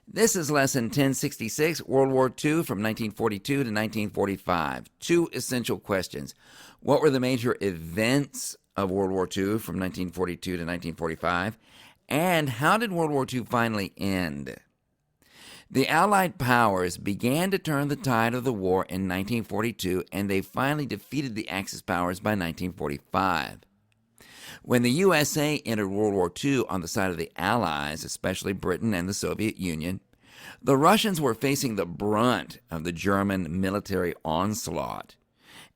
This is Lesson 1066, World War II from 1942 to 1945. Two essential questions. What were the major events of World War II from 1942 to 1945? And how did World War II finally end? The Allied powers began to turn the tide of the war in 1942, and they finally defeated the Axis powers by 1945. When the USA entered World War II on the side of the Allies, especially Britain and the Soviet Union, the Russians were facing the brunt of the German military onslaught.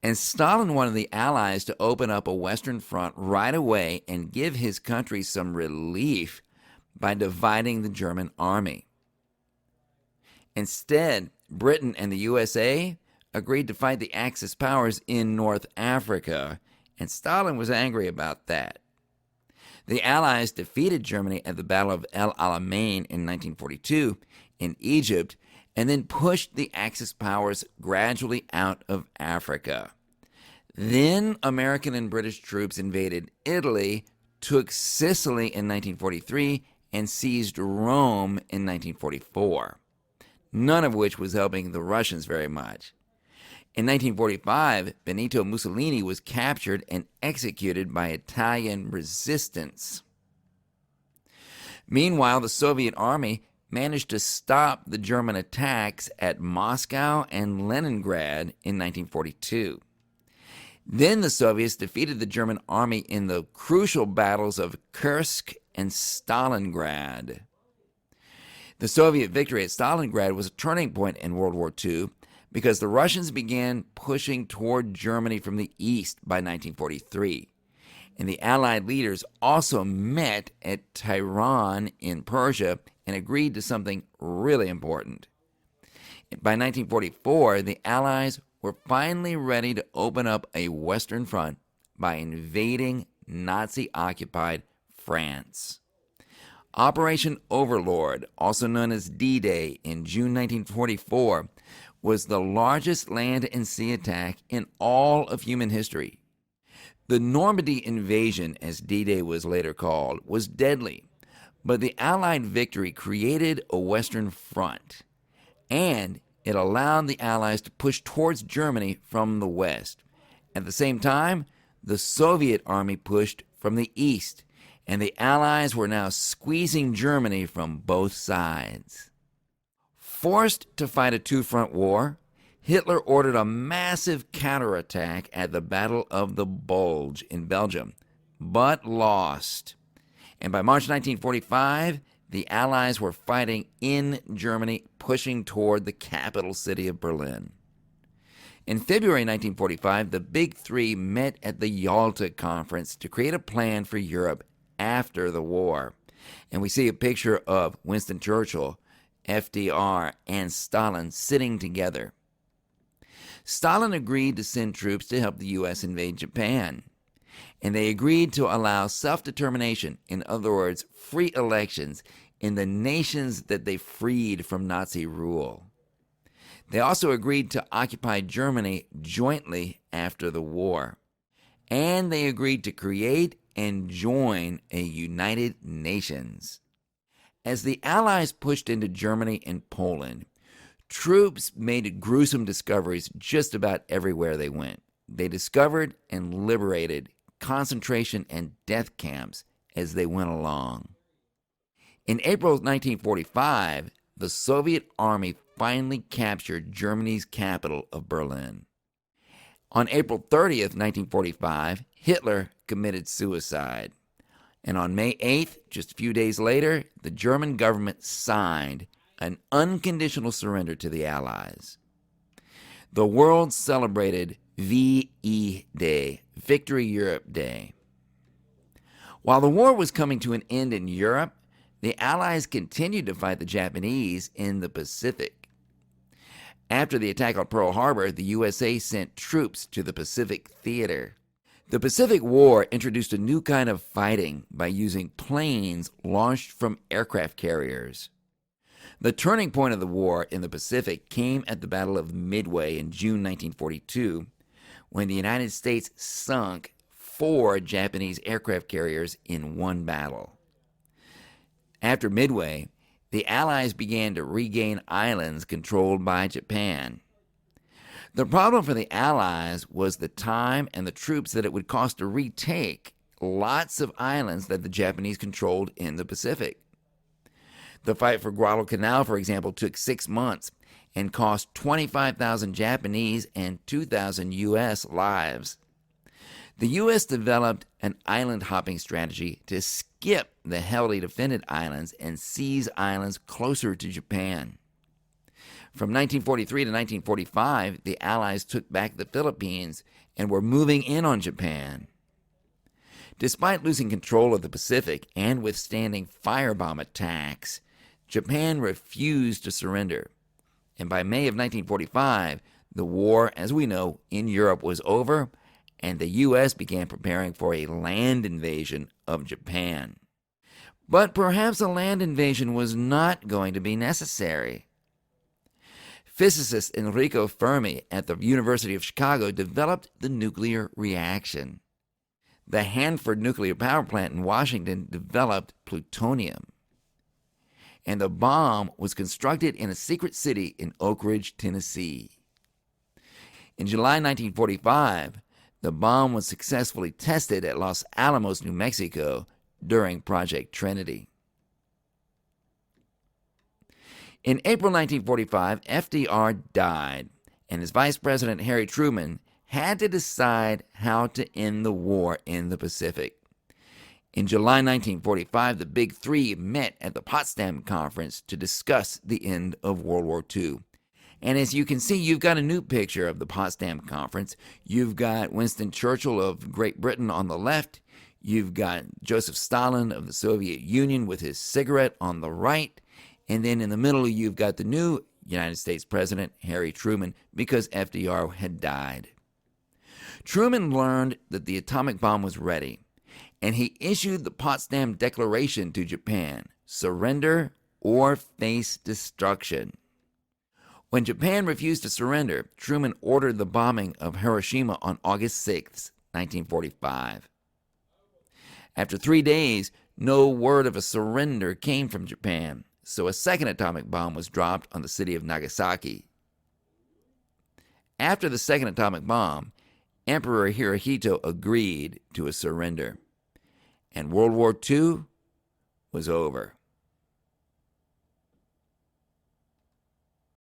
And Stalin wanted the Allies to open up a Western front right away and give his country some relief by dividing the German army. Instead, Britain and the USA agreed to fight the Axis powers in North Africa, and Stalin was angry about that. The Allies defeated Germany at the Battle of El Alamein in 1942 in Egypt, and then pushed the Axis powers gradually out of Africa. Then American and British troops invaded Italy, took Sicily in 1943, and seized Rome in 1944, none of which was helping the Russians very much. In 1945, Benito Mussolini was captured and executed by Italian resistance. Meanwhile, the Soviet army managed to stop the German attacks at Moscow and Leningrad in 1942. Then the Soviets defeated the German army in the crucial battles of Kursk and Stalingrad. The Soviet victory at Stalingrad was a turning point in World War II because the Russians began pushing toward Germany from the east by 1943. And the Allied leaders also met at Tehran in Persia and agreed to something really important. By 1944, the Allies were finally ready to open up a Western front by invading Nazi-occupied France. Operation Overlord, also known as D-Day in June 1944, was the largest land and sea attack in all of human history. The Normandy invasion, as D-Day was later called, was deadly, but the Allied victory created a Western front, and it allowed the Allies to push towards Germany from the west. At the same time, the Soviet army pushed from the east, and the Allies were now squeezing Germany from both sides. Forced to fight a two-front war, Hitler ordered a massive counterattack at the Battle of the Bulge in Belgium, but lost. And by March 1945, the Allies were fighting in Germany, pushing toward the capital city of Berlin. In February 1945, the Big Three met at the Yalta Conference to create a plan for Europe after the war. And we see a picture of Winston Churchill, FDR, and Stalin sitting together. Stalin agreed to send troops to help the U.S. invade Japan, and they agreed to allow self-determination, in other words, free elections, in the nations that they freed from Nazi rule. They also agreed to occupy Germany jointly after the war, and they agreed to create and join a United Nations. As the Allies pushed into Germany and Poland, troops made gruesome discoveries just about everywhere they went. They discovered and liberated concentration and death camps as they went along. In April 1945, the Soviet army finally captured Germany's capital of Berlin. On April 30th, 1945, Hitler committed suicide. And on May 8th, just a few days later, the German government signed an unconditional surrender to the Allies. The world celebrated VE Day, Victory Europe Day. While the war was coming to an end in Europe, the Allies continued to fight the Japanese in the Pacific. After the attack on Pearl Harbor, the USA sent troops to the Pacific Theater. The Pacific War introduced a new kind of fighting by using planes launched from aircraft carriers. The turning point of the war in the Pacific came at the Battle of Midway in June 1942, when the United States sunk 4 Japanese aircraft carriers in one battle. After Midway, the Allies began to regain islands controlled by Japan. The problem for the Allies was the time and the troops that it would cost to retake lots of islands that the Japanese controlled in the Pacific. The fight for Guadalcanal, for example, took 6 months and cost 25,000 Japanese and 2,000 U.S. lives. The U.S. developed an island hopping strategy to skip the heavily defended islands and seize islands closer to Japan. From 1943 to 1945, the Allies took back the Philippines and were moving in on Japan. Despite losing control of the Pacific and withstanding firebomb attacks, Japan refused to surrender. And by May of 1945, the war, as we know, in Europe was over, and the U.S. began preparing for a land invasion of Japan. But perhaps a land invasion was not going to be necessary. Physicist Enrico Fermi at the University of Chicago developed the nuclear reaction. The Hanford nuclear power plant in Washington developed plutonium. And the bomb was constructed in a secret city in Oak Ridge, Tennessee. In July 1945, the bomb was successfully tested at Los Alamos, New Mexico, during Project Trinity. In April 1945, FDR died, and his vice president, Harry Truman, had to decide how to end the war in the Pacific. In July 1945, the Big Three met at the Potsdam Conference to discuss the end of World War II. And as you can see, you've got a new picture of the Potsdam Conference. You've got Winston Churchill of Great Britain on the left. You've got Joseph Stalin of the Soviet Union with his cigarette on the right. And then in the middle, you've got the new United States President, Harry Truman, because FDR had died. Truman learned that the atomic bomb was ready, and he issued the Potsdam Declaration to Japan: surrender or face destruction. When Japan refused to surrender, Truman ordered the bombing of Hiroshima on August 6, 1945. After 3 days, no word of a surrender came from Japan, so a second atomic bomb was dropped on the city of Nagasaki. After the second atomic bomb, Emperor Hirohito agreed to a surrender, and World War II was over.